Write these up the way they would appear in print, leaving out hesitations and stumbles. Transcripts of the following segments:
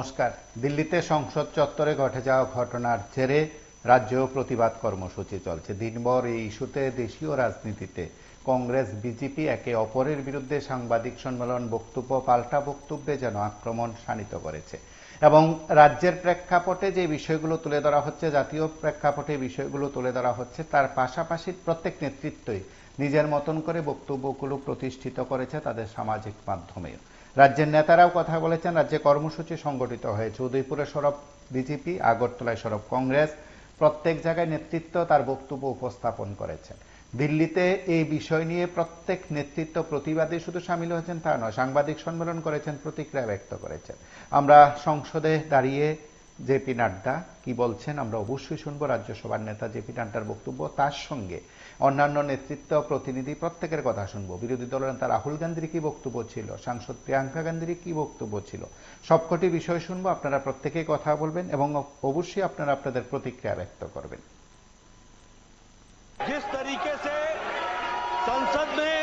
নমস্কার। দিল্লিতে সংসদ চত্বরে ঘটে যাওয়া ঘটনার জেরে রাজ্যেও প্রতিবাদ কর্মসূচি চলছে। দিনভর এই ইস্যুতে দেশীয় রাজনীতিতে কংগ্রেস বিজেপি একে অপরের বিরুদ্ধে সাংবাদিক সম্মেলন, বক্তব্য, পাল্টা বক্তব্যে যেন আক্রমণ শাণিত করেছে। এবং রাজ্যের প্রেক্ষাপটে যে বিষয়গুলো তুলে ধরা হচ্ছে, জাতীয় প্রেক্ষাপটে বিষয়গুলো তুলে ধরা হচ্ছে, তার পাশাপাশি প্রত্যেক নেতৃত্বই নিজের মতন করে বক্তব্যগুলো প্রতিষ্ঠিত করেছে তাদের সামাজিক মাধ্যমে। রাজ্যের নেতারাও কথা বলেছেন। রাজ্যে কর্মসূচি সংগঠিত হয়েছে। উদয়পুরে সরব বিজেপি, আগরতলায় সরব কংগ্রেস। প্রত্যেক জায়গায় নেতৃত্ব তার বক্তব্য উপস্থাপন করেছেন। দিল্লিতে এই বিষয় নিয়ে প্রত্যেক নেতৃত্ব প্রতিবাদে শুধু সামিল হয়েছেন তা নয়, সাংবাদিক সম্মেলন করেছেন, প্রতিক্রিয়া ব্যক্ত করেছেন। আমরা সংসদে দাঁড়িয়ে জেপি নাড্ডা কি বলছেন আমরা অবশ্যই শুনবো। রাজ্যসভার নেতা জেপি নাড্ডার বক্তব্য, তার সঙ্গে অন্যান্য নেতৃত্ব প্রতিনিধি প্রত্যেকের কথা শুনবো। বিরোধী দলনেতা রাহুল গান্ধীর কি বক্তব্য ছিল, সাংসদ প্রিয়াঙ্কা গান্ধীর কি বক্তব্য ছিল, সবকটি বিষয় শুনবো। আপনারা প্রত্যেকেই কথা বলবেন এবং অবশ্যই আপনারা আপনাদের প্রতিক্রিয়া ব্যক্ত করবেন। जिस तरीके से संसद में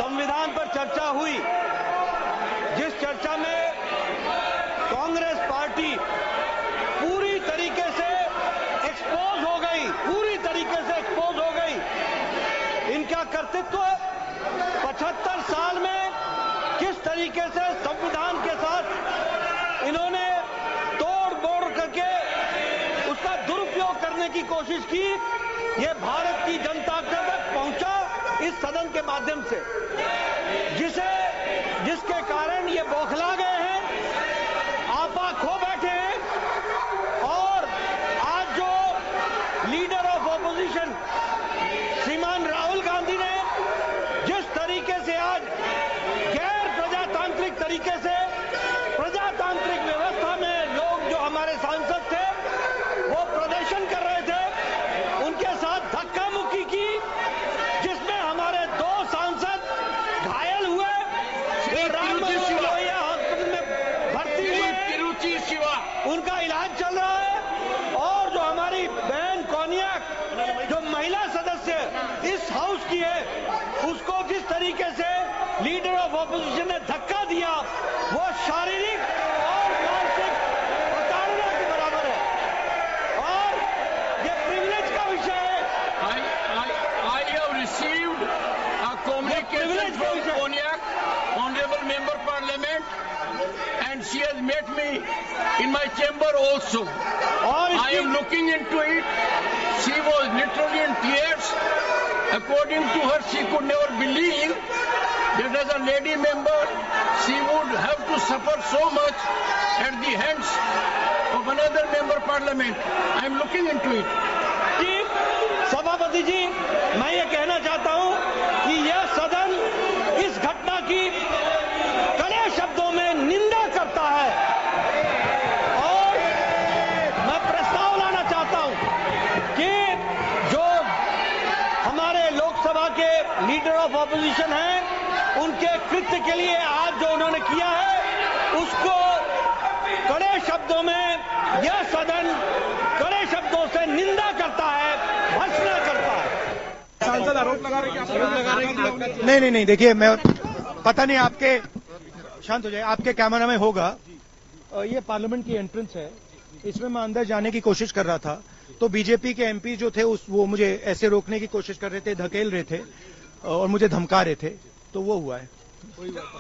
संविधान पर चर्चा हुई, जिस चर्चा में कांग्रेस पार्टी पूरी तरीके से एक्सपोज हो गई, पूरी तरीके से एक्सपोज हो गई। इनका कर्तृत्व 75 साल में किस तरीके से संविधान के साथ इन्होंने तोड़ मोड़ करके उसका दुरुपयोग करने की कोशिश की, ये भारत की जनता तक पहुंचा इस सदन के माध्यम से, जिसके कारण ये बौखला गए हैं, आपा खो बैठे हैं। और आज जो लीडर ऑफ ऑपोजिशन श्रीमान राहुल गांधी ने जिस तरीके से आज गैर प्रजातांत्रिक तरीके से प्रजातांत्रिक व्यवस्था में लोग जो हमारे सांसद थे वो प्रदर्शन कर रहे थे, उनके साथ धक्का मुक्की की, जिसमें हमारे 2 सांसद घायल हुए। हॉस्पिटल में भर्ती हुए, उनका इलाज चल रहा है। और जो हमारी बहन कोनियाक, जो महिला सदस्य इस हाउस की है, उसको जिस तरीके से लीडर ऑफ ऑपोजिशन ने धक्का दिया, वो शारीरिक और मानसिक प्रताड़ना के बराबर है। और ये प्रिविलेज का विषय है। I have received a communication from Konyak, Honorable Member Parliament, and she has met me in my chamber also. I am looking into it. She was literally in tears. According to her, she could never believe that as a lady member, she would have to suffer so much at the hands of another member Parliament. I am looking into it. सभापति जी, मैं ये कहना चाहता हूं कि यह सदन इस घटना की कड़े शब्दों में निंदा करता है। और मैं प्रस्ताव लाना चाहता हूं कि जो हमारे लोकसभा के लीडर ऑफ ऑपोजिशन हैं, उनके कृत्य के लिए आज जो उन्होंने किया है, उसको कड़े शब्दों में यह सदन कड़े शब्दों से निंदा करता है, भर्त्सना करता है। सांसद आरोप लगा रहे हैं, आरोप लगा रहे हैं। नहीं, देखिए, मैं पता नहीं, आपके शांत हो जाए, आपके कैमरा में होगा। ये पार्लियामेंट की एंट्रेंस है, इसमें मैं अंदर जाने की कोशिश कर रहा था, तो बीजेपी के एमपी जो थे वो मुझे ऐसे रोकने की कोशिश कर रहे थे, धकेल रहे थे और मुझे धमका रहे थे, तो वो हुआ है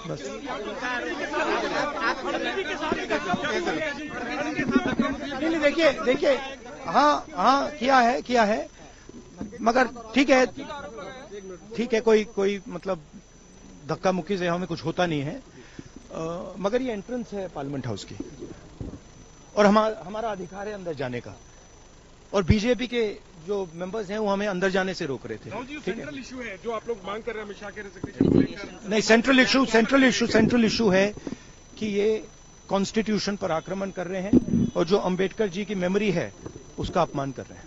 बस। नहीं, देखिए, हाँ किया है, मगर ठीक है, कोई मतलब धक्का मुक्की से हमें कुछ होता नहीं है, मगर ये एंट्रेंस है पार्लियामेंट हाउस की और हमारा अधिकार है अंदर जाने का। और बीजेपी के जो मेंबर्स हैं वो हमें अंदर जाने से रोक रहे थे। सेंट्रल इशू है जो आप लोग मांग कर रहे हैं अमित शाह के नहीं, सेंट्रल इशू है कि ये कॉन्स्टिट्यूशन पर आक्रमण कर रहे हैं और जो अंबेडकर जी की मेमोरी है उसका अपमान कर रहे हैं।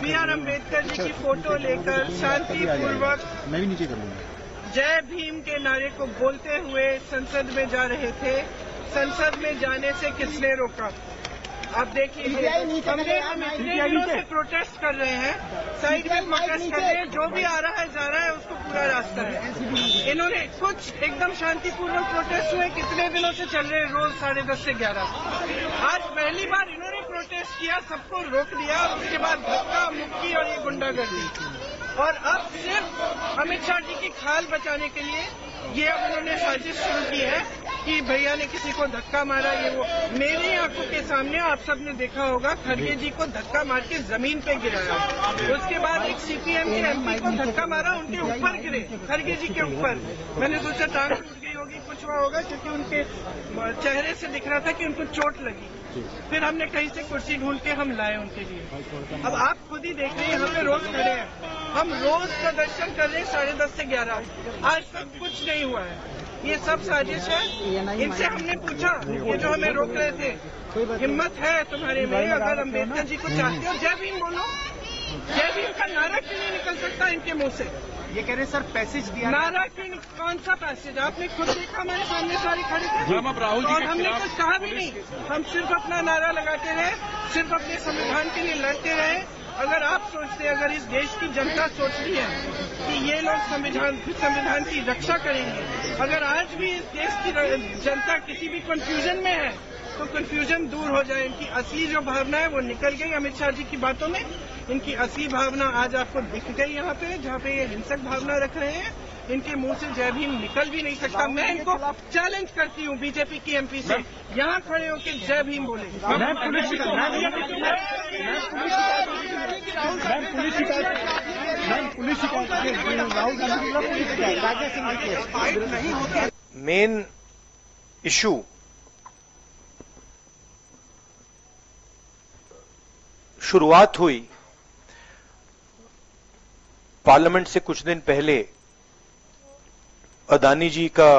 BR अम्बेडकर जी की फोटो लेकर शांतिपूर्वक मैं भी नीचे कर लूंगा जय भीम के नारे को बोलते हुए संसद में जा रहे थे। संसद में जाने से किसने रोका? आप देखिए हम इतने दिनों से प्रोटेस्ट कर रहे हैं, साइड में प्रोटेस्ट कर रहे हैं, जो भी आ रहा है जा रहा है उसको पूरा रास्ता है। इन्होंने कुछ एकदम शांतिपूर्वक प्रोटेस्ट हुए, कितने दिनों से चल रहे हैं, रोज 10:30 से 11। आज पहली बार इन्होंने प्रोटेस्ट किया, सबको रोक दिया, और उसके बाद धक्का मुक्की और ये गुंडागर्दी, और अब सिर्फ अमित शाह जी की खाल बचाने के लिए ये अब उन्होंने साजिश शुरू की है कि भैया ने किसी को धक्का मारा, ये वो। मेरी आंखों के सामने आप सबने देखा होगा, खड़गे जी को धक्का मार के जमीन पे गिराया, उसके बाद एक सीपीएम के एमपी को धक्का मारा, उनके ऊपर गिरे, खड़गे जी के ऊपर। मैंने सोचा टांग टूट गई होगी, कुछ हुआ होगा, क्योंकि उनके चेहरे से दिख रहा था कि उनको चोट लगी। फिर हमने कहीं से कुर्सी ढूंढ के हम लाए उनके लिए। अब आप खुद ही देख रहे हैं, यहाँ पे रोज खड़े हैं, हम रोज प्रदर्शन कर रहे हैं 10:30 से 11। आज तक कुछ नहीं हुआ है, ये सब साजिश है। इनसे हमने पूछा, ये जो हमें रोक रहे थे, हिम्मत है तुम्हारे में, अगर अम्बेडकर जी को चाहते हो जय भीम बोलो, जय भीम का नारा क्यों नहीं निकल सकता इनके मुंह से? ये कह रहे सर पैसेज दिया, नारा क्यों? कौन सा पैसेज? आपने खुद देखा, हमारे सामने सारे खड़े थे और हमने कुछ कहा भी नहीं। हम सिर्फ अपना नारा लगाते रहे, सिर्फ अपने संविधान के लिए लड़ते रहे। अगर आप सोचते, अगर इस देश की जनता सोचती है कि ये लोग संविधान की रक्षा करेंगे, अगर आज भी इस देश की जनता किसी भी कंफ्यूजन में है, तो कंफ्यूजन दूर हो जाए। इनकी असली जो भावना है वो निकल गई अमित शाह जी की बातों में। इनकी असली भावना आज आपको दिख गई यहाँ पे, जहाँ पे ये हिंसक भावना रख रहे हैं। इनके मुंह से जय भीम निकल भी नहीं सकता। मैं इनको चैलेंज करती हूँ बीजेपी की एमपी से, यहाँ खड़े होकर जय भीम बोले। मेन इशू शुरुआत हुई पार्लियामेंट से कुछ दिन पहले, अदानी जी का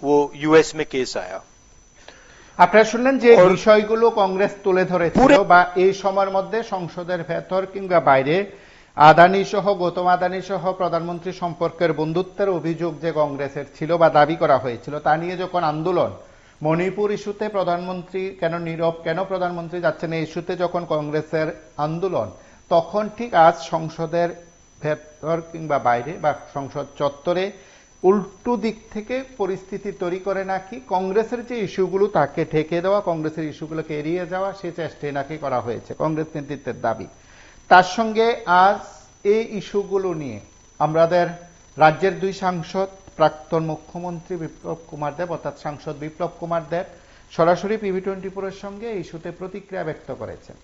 वो यूएस में केस आया। আপনারা শুনলেন যে বিষয়গুলো কংগ্রেস তুলে ধরেছিল বা এই সময়ের মধ্যে সংসদের ভেতর কিংবা বাইরে আদানি সহ গৌতম আদানি সহ প্রধানমন্ত্রী সম্পর্কের বন্ধুত্বের অভিযোগ যে কংগ্রেসের ছিল বা দাবি করা হয়েছিল, তা নিয়ে যখন আন্দোলন, মণিপুর ইস্যুতে প্রধানমন্ত্রী কেন নীরব, কেন প্রধানমন্ত্রী যাচ্ছেন, এই ইস্যুতে যখন কংগ্রেসের আন্দোলন, তখন ঠিক আজ সংসদের ভেতর কিংবা বাইরে বা সংসদ চত্বরে উল্টো দিক থেকে পরিস্থিতি তৈরি করে নাকি কংগ্রেসের যে ইস্যুগুলো তাকে ঠেকে দেওয়া, কংগ্রেসের ইস্যুগুলোকে এড়িয়ে যাওয়া, সে চেষ্টাই নাকি করা হয়েছে, কংগ্রেস নেতৃত্বের দাবি। তার সঙ্গে আজ এই ইস্যুগুলো নিয়ে আমাদের রাজ্যের দুই সাংসদ, প্রাক্তন মুখ্যমন্ত্রী বিপ্লব কুমার দেব অর্থাৎ সাংসদ বিপ্লব কুমার দেব সরাসরি PV24 সঙ্গে এই ইস্যুতে প্রতিক্রিয়া ব্যক্ত করেছেন।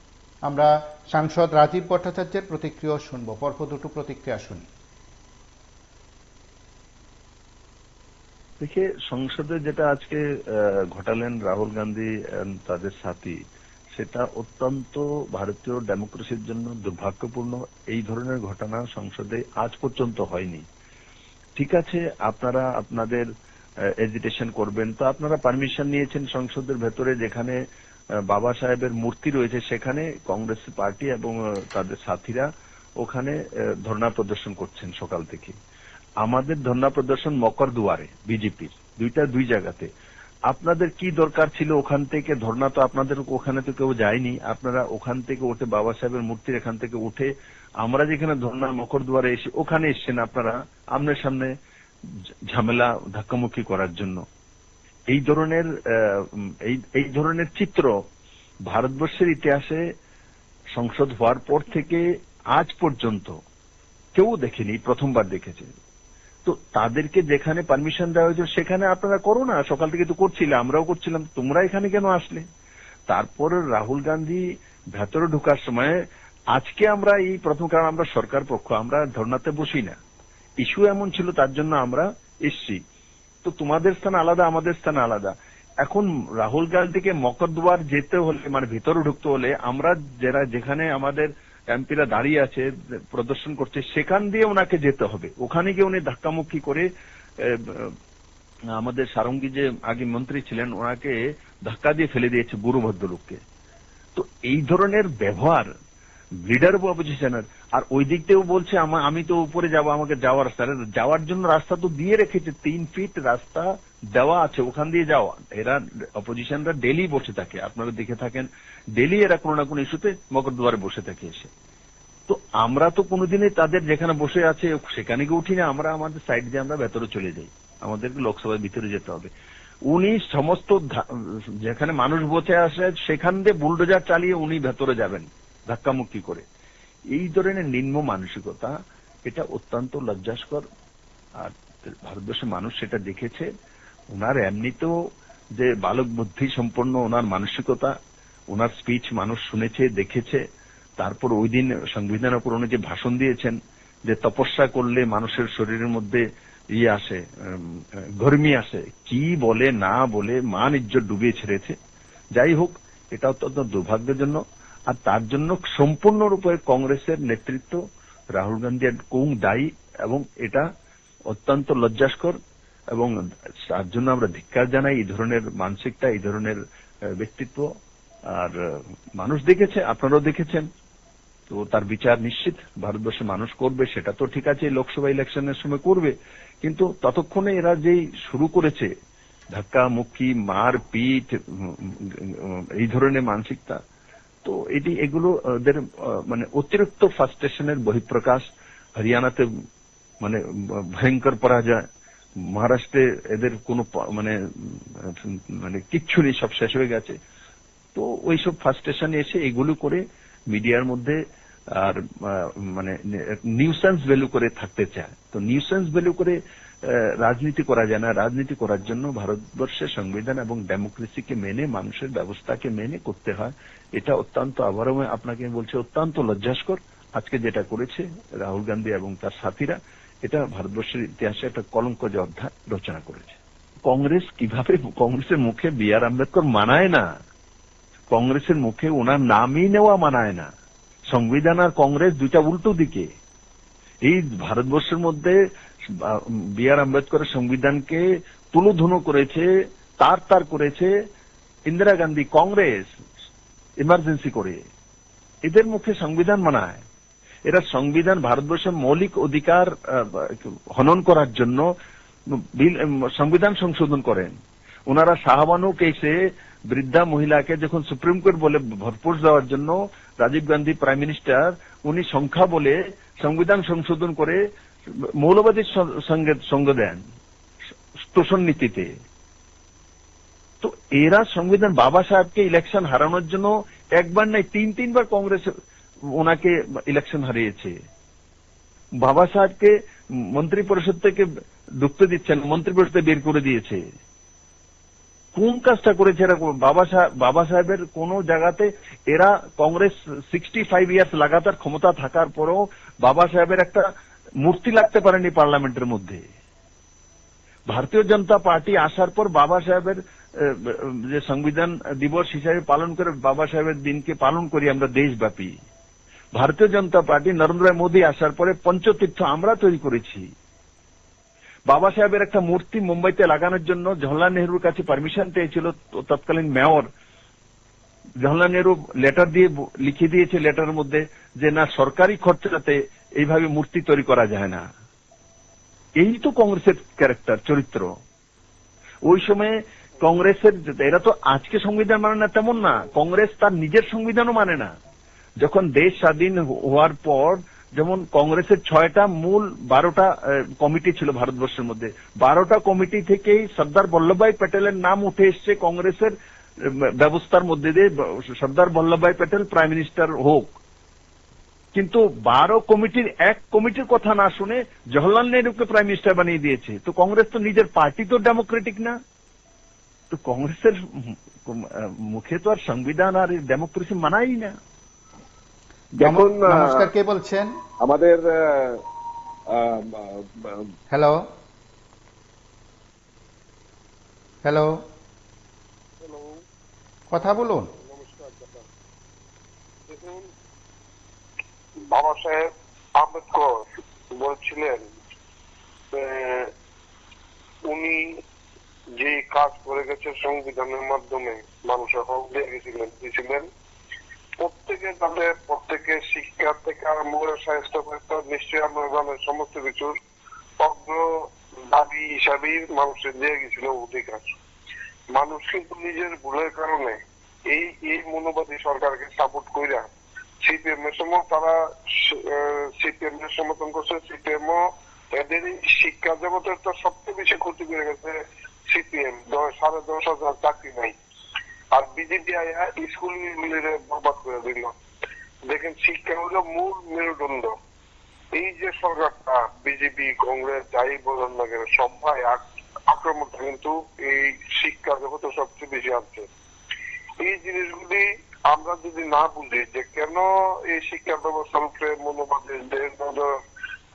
আমরা সাংসদ রাজীব ভট্টাচার্যের প্রতিক্রিয়া শুনবো, পরপর দুটো প্রতিক্রিয়া শুনি। देखिए, সংসদে যেটা আজকে ঘটালেন রাহুল গান্ধী তাদের সাথী, সেটা অত্যন্ত ভারতীয় ডেমোক্রেসির জন্য দুর্ভাগ্যপূর্ণ। এই ধরনের ঘটনা সংসদে আজ পর্যন্ত হয়নি। ঠিক আছে, আপনারা আপনাদের এজিটেশন করবেন, তো আপনারা পারমিশন নিয়েছেন সংসদের ভেতরে, যেখানে বাবা সাহেবের মূর্তি রয়েছে সেখানে কংগ্রেস পার্টি এবং তাদের সাথীরা ওখানে ধর্ণা প্রদর্শন করছেন সকাল থেকে। আমাদের ধর্ণা প্রদর্শন মকর দুয়ারে বিজেপির দুই জায়গাতে। আপনাদের কি দরকার ছিল ওখান থেকে ধর্ণা? তো আপনাদের ওখানে তো কেউ যায়নি। আপনারা ওখান থেকে উঠে বাবা সাহেবের মূর্তির এখান থেকে উঠে আমরা যেখানে ধর্ণা মকর দুয়ারে এসে ওখানে এসছেন আপনারা আমনের সামনে ঝামেলা ধাক্কামুক্কি করার জন্য। এই ধরনের চিত্র ভারতবর্ষের ইতিহাসে সংসদ হওয়ার পর থেকে আজ পর্যন্ত কেউ দেখেনি, প্রথমবার দেখেছে। তো তাদেরকে যেখানে পারমিশন দেওয়া হয়েছে সেখানে আপনারা করো না, সকাল থেকে তো করছিলে, আমরাও করছিলাম, তোমরা এখানে কেন আসলে? তারপর রাহুল গান্ধী ভেতরে ঢোকার সময় আজকে আমরা এই প্রথম, কারণ আমরা সরকার পক্ষ, আমরা ধর্ণাতে বসি না, ইস্যু এমন ছিল তার জন্য আমরা এসছি। তো তোমাদের স্থান আলাদা, আমাদের স্থান আলাদা। এখন রাহুল গান্ধীকে মকরদুয়ার যেতে হলে, মানে ভেতরে ঢুকতে হলে, আমরা যেখানে আমাদের এমপিরা দাঁড়িয়ে আছে প্রদর্শন করছে সেখান দিয়ে ওনাকে যেতে হবে। ওখানে গিয়ে উনি ধাক্কামুক্কি করে আমাদের সারঙ্গী যে আগে মন্ত্রী ছিলেন ওনাকে ধাক্কা দিয়ে ফেলে দিয়েছে, গুরু ভদ্রলোককে। তো এই ধরনের ব্যবহার লিডার অপোজিশনের, আর ওই দিক থেকেও বলছে আমি তো উপরে যাব, আমাকে যাওয়ার জন্য রাস্তা তো দিয়ে রেখেছে, 3 ফিট রাস্তা দেওয়া আছে, ওখান দিয়ে যাওয়া। এরা অপোজিশনরা ডেলি বসে থাকে, আপনারা দেখে থাকেন, ডেলি এরা কোনো না কোনো ইস্যুতে মকরদুয়ারে বসে থাকে এসে। তো আমরা তো কোনোদিনই তাদের যেখানে বসে আছে সেখানে গিয়ে উঠি না, আমরা আমাদের সাইড দিয়ে আমরা ভেতরে চলে যাই, আমাদেরকে লোকসভার ভিতরে যেতে হবে। উনি সমস্ত যেখানে মানুষ বসে আসে সেখান দিয়ে বুলডোজার চালিয়ে উনি ভেতরে যাবেন ধাক্কামুক্কি করে। এই ধরনের নিম্ন মানসিকতা, এটা অত্যন্ত লজ্জাস্কর। আর ভারতবর্ষের মানুষ সেটা দেখেছে। ওনার এমনিতেও যে বালক বুদ্ধি সম্পন্ন ওনার মানসিকতা, ওনার স্পিচ মানুষ শুনেছে, দেখেছে। তারপর ওই দিন সংবিধানের উপর উনি যে ভাষণ দিয়েছেন, যে তপস্যা করলে মানুষের শরীরের মধ্যে আসে, গরমি আসে, কি বলে না বলে মান ইজ্জত ডুবিয়ে ছেড়েছে। যাই হোক, এটা অত্যন্ত দুর্ভাগ্যজনক। আর তার জন্য সম্পূর্ণরূপে কংগ্রেসের নেতৃত্ব, রাহুল গান্ধী দায়ী, এবং এটা অত্যন্ত লজ্জাস্কর। এবং তার জন্য আমরা ধিক্কার জানাই এই ধরনের মানসিকতা, এই ধরনের ব্যক্তিত্ব। আর মানুষ দেখেছে, আপনারাও দেখেছেন, তো তার বিচার নিশ্চিত ভারতবর্ষের মানুষ করবে। সেটা তো ঠিক আছে, লোকসভা ইলেকশনের সময় করবে, কিন্তু ততক্ষণে এরা যেই শুরু করেছে ধাক্কা মুক্কি, মার পিট, এই ধরনের মানসিকতা, তো এগুলো ওদের মানে অতিরিক্ত ফ্রাস্ট্রেশনের বহিঃপ্রকাশ। হরিয়ানাতে মানে ভয়ঙ্কর পরাজয়, মহারাষ্ট্রে এদের কোনো মানে কিচ্ছু নেই, সব শেষ হয়ে গেছে। তো ওইসব ফ্রাস্ট্রেশন এসে এগুলো করে মিডিয়ার মধ্যে আর মানে নিউসেন্স ভ্যালু করে থাকতে চায়। তো নিউসেন্স ভ্যালু করে রাজনীতি করা যায় না। রাজনীতি করার জন্য ভারতবর্ষের সংবিধান এবং ডেমোক্রেসিকে মেনে, মানুষের ব্যবস্থাকে মেনে করতে হয়। এটা অত্যন্ত, আবারও আপনাকে বলছি, অত্যন্ত লজ্জাস্কর আজকে যেটা করেছে রাহুল গান্ধী এবং তার সাথীরা। এটা ভারতবর্ষের ইতিহাসে একটা কলঙ্কজ অধ্যায় রচনা করেছে। কংগ্রেস কিভাবে, কংগ্রেসের মুখে বি.আর. আম্বেদকর মানায় না, কংগ্রেসের মুখে ওনার নামই নেওয়া মানায় না। সংবিধান আর কংগ্রেস দুইটা উল্টো দিকে। এই ভারতবর্ষের মধ্যে বি.আর. আম্বেদকরের সংবিধানকে তুলোধুনো করেছে, তার করেছে ইন্দিরা গান্ধী, কংগ্রেস ইমার্জেন্সি করে। এদের মুখে সংবিধান মানায়। এরা সংবিধান, ভারতবর্ষের মৌলিক অধিকার হনন করার জন্য সংবিধান সংশোধন করেন। ওনারা শাহবানু কেসে বৃদ্ধা মহিলাকে যখন সুপ্রিম কোর্ট বলে ভরপুর দেওয়ার জন্য, রাজীব গান্ধী প্রাইম মিনিস্টার, উনি সংখ্যা বলে সংবিধান সংশোধন করে মৌলবাদীর সঙ্গ দেন তোষণ নীতিতে। তো এরা সংবিধান, বাবা সাহেবকে ইলেকশন হারানোর জন্য একবার নাই 3-3বার কংগ্রেস ওনাকে ইলেকশন হারিয়েছে। বাবা সাহেবকে মন্ত্রী পরিষদ থেকে ঢুকতে দিচ্ছেন, মন্ত্রী পরিষদে বের করে দিয়েছে। কোন কাজটা করেছে এরা? বাবা সাহেবের কোন জায়গাতে এরা, কংগ্রেস 65 ইয়ার্স লাগাতার ক্ষমতা থাকার পরও বাবা সাহেবের একটা মূর্তি লাগতে পারেনি পার্লামেন্টের মধ্যে। ভারতীয় জনতা পার্টি আসার পর বাবা সাহেবের যে সংবিধান দিবস হিসাবে পালন করে, বাবা সাহেবের দিনকে পালন করি আমরা দেশব্যাপী। ভারতীয় জনতা পার্টি নরেন্দ্র মোদী আসার পরে পঞ্চতীর্থ আমরা তৈরি করেছি। বাবা সাহেবের একটা মূর্তি মুম্বাইতে লাগানোর জন্য জওহরলাল নেহরুর কাছে পারমিশন পেয়েছিল তৎকালীন মেয়র। জওহরলাল নেহরু লেটার দিয়ে লিখে দিয়েছে, লেটারের মধ্যে যে না, সরকারি খরচাতে এইভাবে মূর্তি তৈরি করা যায় না। এই তো কংগ্রেসের ক্যারেক্টার, চরিত্র। ওই সময়ে কংগ্রেসের, এরা তো আজকে সংবিধান মানে না তেমন না, কংগ্রেস তার নিজের সংবিধানও মানে না। যখন দেশ স্বাধীন হওয়ার পর, যেমন কংগ্রেসের 6টা মূল 12টা কমিটি ছিল ভারতবর্ষের মধ্যে, 12টা কমিটি থেকেই সর্দার বল্লভভাই প্যাটেলের নাম উঠে এসছে কংগ্রেসের ব্যবস্থার মধ্যে দিয়ে, সর্দার বল্লভভাই প্যাটেল প্রাইম মিনিস্টার হোক। কিন্তু 12 কমিটির এক কমিটির কথা না শুনে জওহরলাল নেহরুকে প্রাইম মিনিস্টার বানিয়ে দিয়েছে। তো কংগ্রেস তো নিজের পার্টি তো ডেমোক্রেটিক না। তো কংগ্রেসের মুখে তো আর সংবিধান আর ডেমোক্রেসি মানাই না। দেখুন, নমস্কার, কে বলছেন? আমাদের হ্যালো হ্যালো, কথা বলুন। নমস্কার দাদা। দেখুন, বাবা সাহেব আম্বেদকর বলছিলেন উনি যে কাজ করে গেছে সংবিধানের মাধ্যমে মানুষের হক দিয়েছিলেন, প্রত্যেকে তাদের প্রত্যেকের শিক্ষা থেকে আরম্ভ করে স্বাস্থ্য পরিষদ নিশ্চয়ই আমরা জানেন সমস্ত কিছুর অগ্র দাবি হিসাবেই মানুষের দিয়ে গেছিল অধিকার। মানুষ কিন্তু নিজের ভুলের কারণে এই মনোবাদী সরকারকে সাপোর্ট কইরা সিপিএম এর সময় তারা সিপিএম এর সমর্থন করছে। সিপিএম এদের শিক্ষা জগতের তো সবচেয়ে বেশি ক্ষতি করে গেছে সিপিএম, 10,500 চাকরি নাই। আর বিজেপি আয়া স্কুল মিলে বরবাদ করে দিল। দেখেন শিক্ষা হলো মূল মেরুদণ্ড। এই যে সরকারটা বিজেপি কংগ্রেস যাই বলেন না কেন সবাই আক্রমণটা কিন্তু এই শিক্ষা জগতে সবচেয়ে বেশি আছে। এই জিনিসগুলি আমরা যদি না বুঝি যে কেন এই শিক্ষা ব্যবস্থার উপরে মনোবাদীদের নজর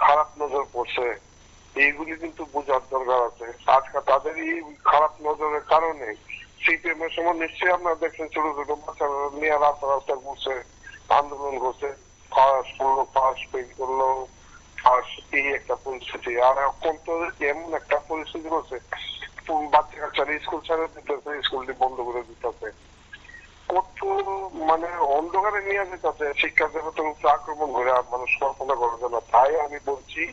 খারাপ নজর পড়ছে, এইগুলি কিন্তু বোঝার দরকার আছে। আজকে তাদের এই খারাপ নজরের কারণে সিপিএম এর সময় নিশ্চয়ই আপনারা দেখছেন ছোট ছোট বাচ্চারা নিয়ে রাস্তা ঘুরছে, আন্দোলন করছে, পাস করলো, পাস ফেল করলো, এই একটা পরিস্থিতি। আর এখন তো এমন একটা পরিস্থিতি করছে বাচ্চা কাচ্চারা স্কুল ছেড়ে দিতেছে, স্কুলটি বন্ধ করে দিতেছে, কত মানে অন্ধকারে নিয়ে যেতেছে শিক্ষা জগতের উপরে আক্রমণ করে মানুষ কল্পনা করা যায় না। তাই আমি বলছি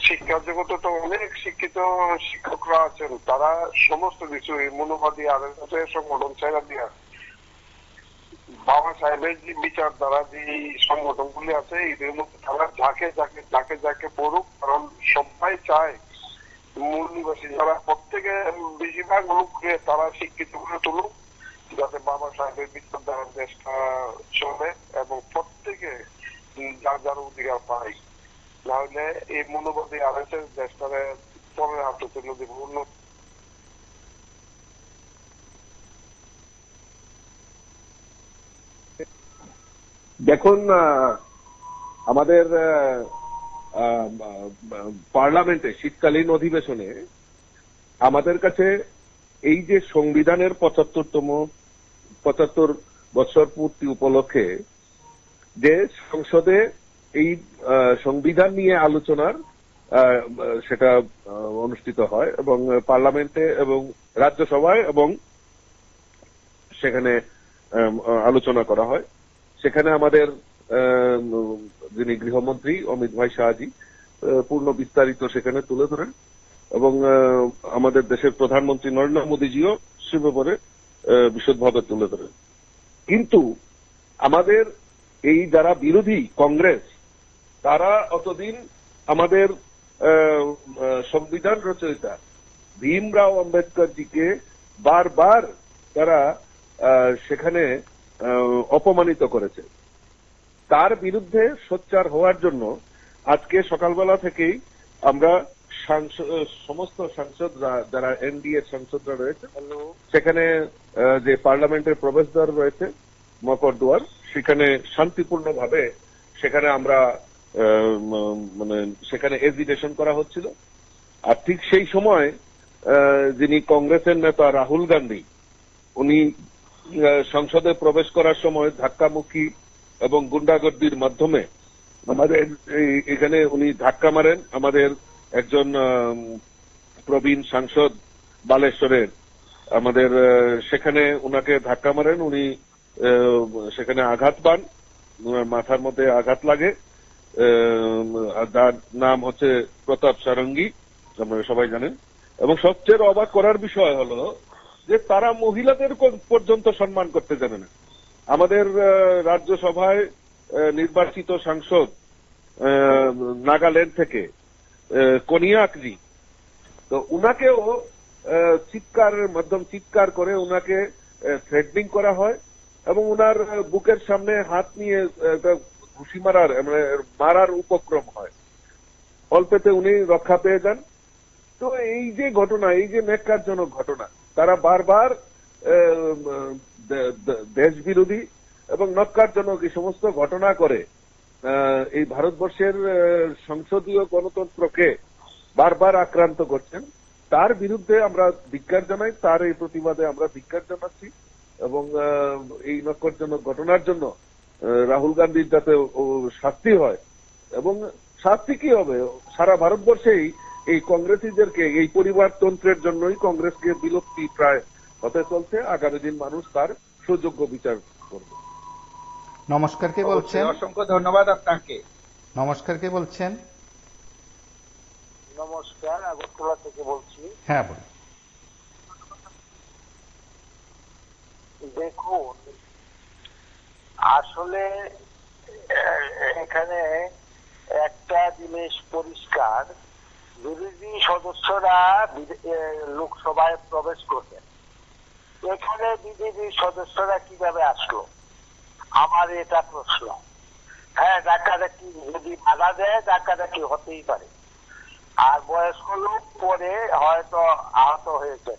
শিক্ষা জগতে তো অনেক শিক্ষিত শিক্ষকরা আছেন, তারা সমস্ত কিছু এই মনোবাদী আরেকটা সংগঠন ছেড়ে দিয়া বাবা সাহেবের যে বিচারধারা যে সংগঠনগুলি আছে এদের মধ্যে তারা যাকে পড়ুক, কারণ সবাই চায় মূল নিবাসী যারা প্রত্যেকে বেশিরভাগ লোককে তারা শিক্ষিত করে তুলুক, যাতে বাবা সাহেবের বিচারধারার দেশটা চলে এবং প্রত্যেকে যার যার অধিকার পায়। নাহলে এই মনোবাদী আরএসএস দেশটারে পরের হাতে তুলে দেব। দেখুন আমাদের পার্লামেন্টে শীতকালীন অধিবেশনে আমাদের কাছে এই যে সংবিধানের 75 বছর পূর্তি উপলক্ষে যে সংসদে এই সংবিধান নিয়ে আলোচনার সেটা অনুষ্ঠিত হয় এবং পার্লামেন্টে এবং রাজ্যসভায় এবং সেখানে আলোচনা করা হয়। সেখানে আমাদের যিনি গৃহমন্ত্রী অমিত ভাই শাহজি পূর্ণ বিস্তারিত সেখানে তুলে ধরেন এবং আমাদের দেশের প্রধানমন্ত্রী নরেন্দ্র মোদীজিও সে ব্যাপারে বিশদভাবে তুলে ধরেন। কিন্তু আমাদের এই যারা বিরোধী কংগ্রেস তারা অতদিন আমাদের সংবিধান রচয়িতা ভীমরাও আম্বেদকরজিকে বারবার তারা সেখানে অপমানিত করেছে। তার বিরুদ্ধে সোচ্চার হওয়ার জন্য আজকে সকালবেলা থেকেই আমরা সমস্ত সাংসদরা যারা এনডিএ সাংসদরা রয়েছে সেখানে যে পার্লামেন্টের প্রবেশদ্বার রয়েছে মকরদুয়ার, সেখানে শান্তিপূর্ণভাবে সেখানে আমরা মানে সেখানে এজিটেশন করা হচ্ছিল। আর ঠিক সেই সময় যিনি কংগ্রেসের নেতা রাহুল গান্ধী উনি সংসদে প্রবেশ করার সময় ধাক্কামুক্কি এবং গুন্ডাগর্দির মাধ্যমে আমাদের এখানে উনি ধাক্কা মারেন। আমাদের একজন প্রবীণ সাংসদ বালেশ্বরের আমাদের সেখানে উনাকে ধাক্কা মারেন, উনি সেখানে আঘাত পান, উনার মাথার মধ্যে আঘাত লাগে। তার নাম হচ্ছে প্রতাপ সারঙ্গী, আপনারা সবাই জানেন। এবং সবচেয়ে অবাক করার বিষয় হলো যে তারা মহিলাদের পর্যন্ত সম্মান করতে জানে না। আমাদের রাজ্যসভায় নির্বাচিত সাংসদ নাগাল্যান্ড থেকে কনিয়াকজি, তো উনাকেও চিৎকারের মাধ্যমে চিৎকার করে উনাকে থ্রেটনিং করা হয় এবং উনার বুকের সামনে হাত নিয়ে ঘুষি মারার উপক্রম হয়। অল্পেতে উনি রক্ষা পেয়ে যান। তো এই যে ঘটনা, এই যে ন্যাক্কারজনক ঘটনা, তারা বারবার দেশ বিরোধী এবং ন্যাক্কারজনক এই সমস্ত ঘটনা করে এই ভারতবর্ষের সংসদীয় গণতন্ত্রকে বারবার আক্রান্ত করছেন। তার বিরুদ্ধে আমরা ধিক্কার জানাই, তার এই প্রতিবাদে আমরা ধিক্কার জানাচ্ছি এবং এই ন্যাক্কারজনক ঘটনার জন্য রাহুল গান্ধীর যাতে শাস্তি হয়। এবং শাস্তি কি হবে, সারা ভারতবর্ষেই এই কংগ্রেসীদেরকে এই পরিবারতন্ত্রের জন্যই কংগ্রেসকে বিলুপ্তি প্রায় হতে চলছে। আগামী দিন মানুষ তার সুযোগ্য বিচার করবে। নমস্কার, কে বলছেন? অসংখ্য ধন্যবাদ আপনাকে। নমস্কার, কে বলছেন? নমস্কার, আগরতলা থেকে বলছি। হ্যাঁ, বলুন। দেখুন, আসলে এখানে একটা জিনিস পরিষ্কার, বিরোধী সদস্যরা লোকসভায় প্রবেশ করবেন, এখানে বিজেপির সদস্যরা কিভাবে আসলো আমার এটা প্রশ্ন। হ্যাঁ, ডাকাডাকি যদি বাধা দেয় ডাকাডাকি হতেই পারে, আর বয়স্ক লোক পরে হয়তো আহত হয়েছে,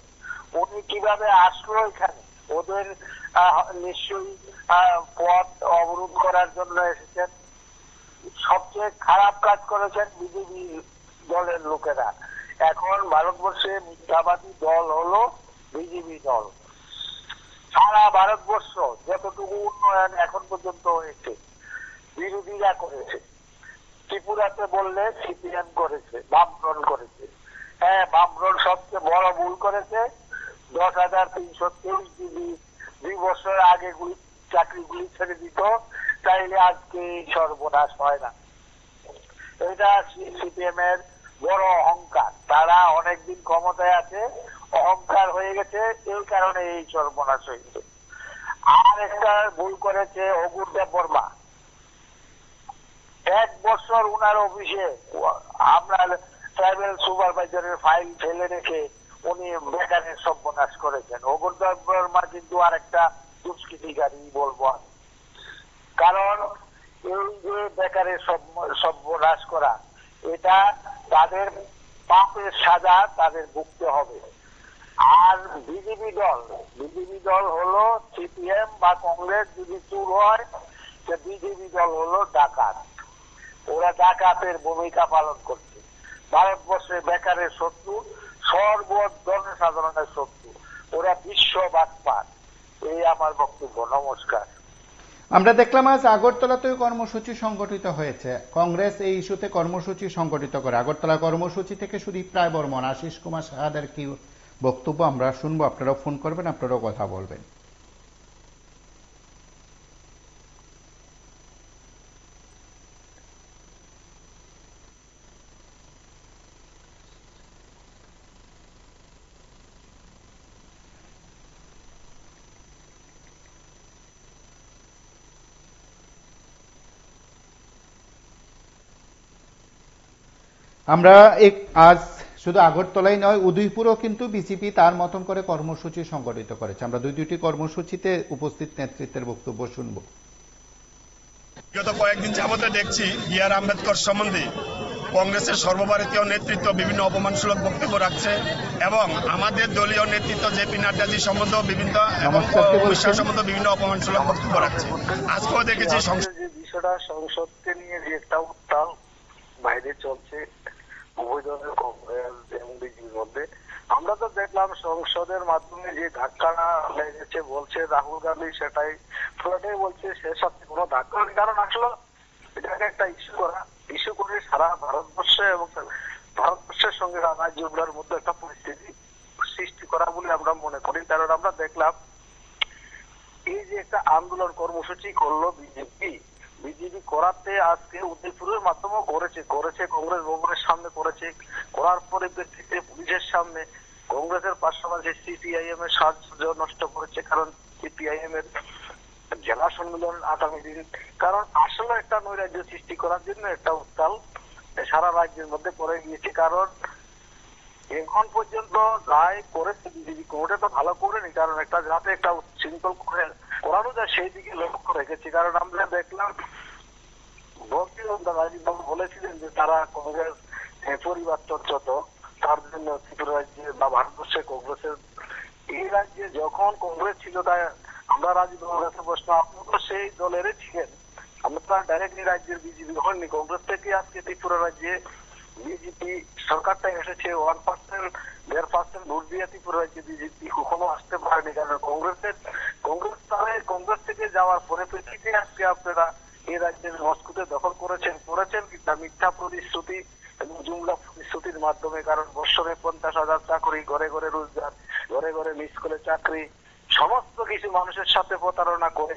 উনি কিভাবে আসলো এখানে? ওদের নিশ্চয়ই পথ অবরোধ করার জন্য এসেছেন। সবচেয়ে খারাপ কাজ করেছেন বিজেপি দলের লোকেরা। এখন ভারতবর্ষে মিথ্যাবাদী দল হলো বিজেপি দল। সারা ভারতবর্ষ যতটুকু উন্নয়ন এখন পর্যন্ত হয়েছে বিরোধীরা করেছে। ত্রিপুরাতে বললে সিপিএম করেছে, বামফ্রন্ট করেছে। হ্যাঁ, বামফ্রন্ট সবচেয়ে বড় ভুল করেছে। 10,323 জিবি 2 বছর আগে চাকরিগুলি ছেড়ে দিত, তাইলে আজকে সর্বনাশ হয় না। এটা সিপিএম এর বড় অহংকার। তারা অনেকদিন ক্ষমতায় আছে, অহংকার হয়ে গেছে, এই কারণে এই সর্বনাশ হয়েছে। আর একটা ভুল করেছে অগুর দেববর্মা। 1 বছর উনার অফিসে আপনার ট্রাইবেল সুপারভাইজারের ফাইল ফেলে রেখে উনি বেকারের সর্বনাশ করেছেন। অগুর দেববর্মা কিন্তু আর একটা দুষ্কৃতিকারী বলবো আমি। কারণ এই যে বেকারের সর্বনাশ করা, এটা তাদের পাপের সাজা তাদের ভুগতে হবে। আর বিজেপি দল হলো সিপিএম বা কংগ্রেস যদি চুর হয়, বিজেপি দল হলো ডাকাত। ওরা ডাকাতের ভূমিকা পালন করছে। ভারতবর্ষে বেকারের শত্রু, সর্বজনসাধারণের শত্রু। ওরা বিশ্ববাদপাত। এই আমার বক্তব্য। নমস্কার। আমরা দেখলাম আজ আগরতলাতেও কর্মসূচি সংগঠিত হয়েছে। কংগ্রেস এই ইস্যুতে কর্মসূচি সংগঠিত করে। আগরতলা কর্মসূচি থেকে সুদীপ রায় বর্মন, আশিস কুমার সাহাদের কি বক্তব্য আমরা শুনবো। আপনারাও ফোন করবেন, আপনারাও কথা বলবেন। আমরা আজ শুধু আগরতলাই নয়, উদয়পুরও কিন্তু বিজেপি তার মতন করে কর্মসূচি সংগঠিত করেছে। আমরা দুইটি কর্মসূচিতে উপস্থিত নেতৃত্বের বক্তব্য শুনবো। গত কয়েকদিন যাবতে দেখছি বি.আর. আম্বেদকর সম্বন্ধে কংগ্রেসের সর্বভারতীয় নেতৃত্ব বিভিন্ন অপমানসূলক বক্তব্য রাখছে এবং আমাদের দলীয় নেতৃত্ব জে.পি. নাড্ডাজি সম্বন্ধে বিভিন্ন এবং সম্বন্ধে বিভিন্ন অপমানসূলক বক্তব্য রাখছে। আজকেও দেখেছি বিষয়টা সংসদকে নিয়ে যে একটা উত্তাল বাইরে চলছে উভয় দলের কংগ্রেস এবং বিজেপির মধ্যে। আমরা তো দেখলাম সংসদের মাধ্যমে যে ধাক্কাটা লেগেছে, বলছে রাহুল গান্ধী সেটাই পুরোটাই বলছে সে সাথে কোনো ধাক্কা নেই। কারণ আসলে এটাকে একটা ইস্যু করে সারা ভারতবর্ষে এবং ভারতবর্ষের সঙ্গে রাজ্যগুলোর মধ্যে একটা পরিস্থিতি সৃষ্টি করা বলে আমরা মনে করি। কারণ আমরা দেখলাম এই যে একটা আন্দোলন কর্মসূচি করলো বিজেপি করাতে আজকে উদয়পুরের মাধ্যমে করেছে কংগ্রেস ভবনের সামনে করেছে। করার পরিপ্রেক্ষিতে পুলিশের সামনে কংগ্রেসের পাশাপাশি সিপিআইএম এর সাহায্য নষ্ট করেছে। কারণ সিপিআইএম এর জেলা সম্মেলন আগামী দিন, কারণ আসলে একটা নৈরাজ্য সৃষ্টি করার জন্য একটা উত্তাল সারা রাজ্যের মধ্যে পড়ে গিয়েছে। কারণ এখন পর্যন্ত রায় করেছে বিজেপি, কোনোটা তো ভালো করেনি। কারণ একটা যাতে একটা উচ্ছৃঙ্খল করানো যায় সেই দিকে লক্ষ্য রেখেছে। কারণ আমরা দেখলাম রাজীববাবু বলেছিলেন যে তারা কংগ্রেস পরিবার চর্চত, তার জন্য ত্রিপুরা রাজ্যে বা ভারতবর্ষে কংগ্রেসের এই রাজ্যে যখন কংগ্রেস ছিল, তাই আমরা রাজীববাবুর কাছে প্রশ্ন, আপনি তো সেই দলেরই ছিলেন, আমরা ডাইরেক্টলি রাজ্যের বিজেপি হননি। কংগ্রেস থেকে আজকে ত্রিপুরা রাজ্যে বিজেপি সরকারটা এসেছে 1%, 1.5% ভোট দিয়ে ত্রিপুরা রাজ্যে বিজেপি কখনো আসতে পারেনি। কারণ কংগ্রেস থেকে যাওয়ার পরিপ্রেক্ষিতে আজকে আপনারা এই রাজ্যের মস্কুতে দখল করেছেন কিনা মিথ্যা প্রতিশ্রুতি এবং জুমলা প্রতিশ্রুতির মাধ্যমে। কারণ বছরে 50,000 চাকরি, ঘরে ঘরে রোজগার, ঘরে ঘরে স্কুলে চাকরি, সমস্ত কিছু মানুষের সাথে প্রতারণা করে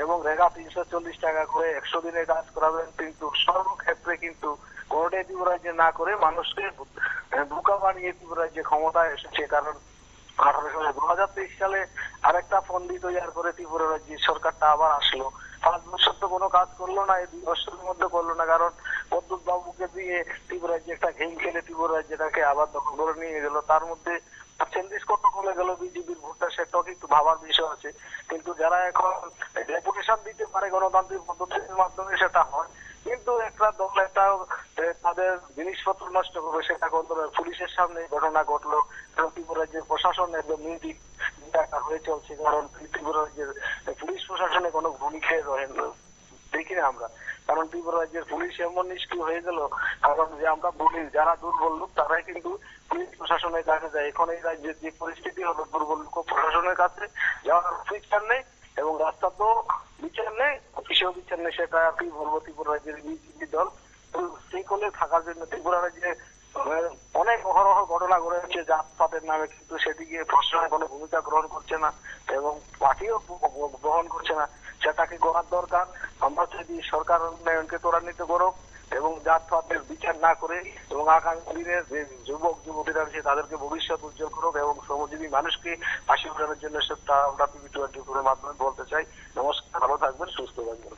এবং রেগা 340 টাকা করে 100 দিনে কাজ করাবেন, কিন্তু সর্বক্ষেত্রে কিন্তু কোনোটাই ত্রিপুরা রাজ্যে না করে মানুষকে বোকা বানিয়ে ত্রিপুরা রাজ্যে ক্ষমতায় এসেছে। কারণ 2023 সালে আরেকটা ফন্দি তৈরি করে ত্রিপুরা রাজ্যের সরকারটা আবার আসলো। 5 বছর তো কোনো কাজ করলো না, এই 2 বছরের মধ্যে করলো না, কারণ প্রদ্যুৎ বাবুকে দিয়ে ত্রিপুরা রাজ্যে একটা গেম খেলে ত্রিপুরা রাজ্যটাকে আবার দখল করে নিয়ে গেল। তার মধ্যে পার্সেন্টেজ কত কমে গেল বিজেপির ভোটটা, সেটাও কিন্তু ভাবার বিষয় আছে। কিন্তু যারা এখন রেপুটেশন দিতে পারে গণতান্ত্রিক পদ্ধতির মাধ্যমে সেটা হয়, কিন্তু একটা দল একটা তাদের জিনিসপত্র নষ্ট করবে সেটা করতে হবে। পুলিশের সামনে ঘটনা ঘটলো, ত্রিপুরা রাজ্যের প্রশাসন একদম নীতি হয়ে চলছে, কারণ ত্রিপুরা রাজ্যের পুলিশ প্রশাসনে কোনো ভূমিকা দেখি না আমরা। কারণ ত্রিপুরা রাজ্যের পুলিশ এমন নিষ্ক্রিয় হয়ে গেল, কারণ যে আমরা বলি যারা দুর্বল লোক তারাই কিন্তু পুলিশ প্রশাসনের কাছে যায়। এখন এই রাজ্যের যে পরিস্থিতি হলো, দুর্বল লোক প্রশাসনের কাছে যাওয়ার বিচার নেই এবং রাস্তা তো বিচার নেই, অফিসেও বিচার নেই। সেটা কি বলবো, ত্রিপুরা রাজ্যের বিজেপি দল শৃঙ্খলে থাকার জন্য ত্রিপুরা রাজ্যে অনেক অহরহ ঘটনা ঘটেছে জাতপাতের নামে, কিন্তু সেদিকে প্রশাসনের কোনো ভূমিকা গ্রহণ করছে না এবং পার্টিও গ্রহণ করছে না। সেটাকে করার দরকার। আমরা যদি সরকার উন্নয়নকে ত্বরান্বিত করুক এবং জাতপাতের বিচার না করে এবং আগামী দিনের যে যুবক যুবতীরা আছে তাদেরকে ভবিষ্যৎ উজ্জ্বল করুক এবং শ্রমজীবী মানুষকে হাসি উঠানোর জন্য সেটা আমরা টিভি24 মাধ্যমে বলতে চাই। নমস্কার, ভালো থাকবেন, সুস্থ থাকবেন।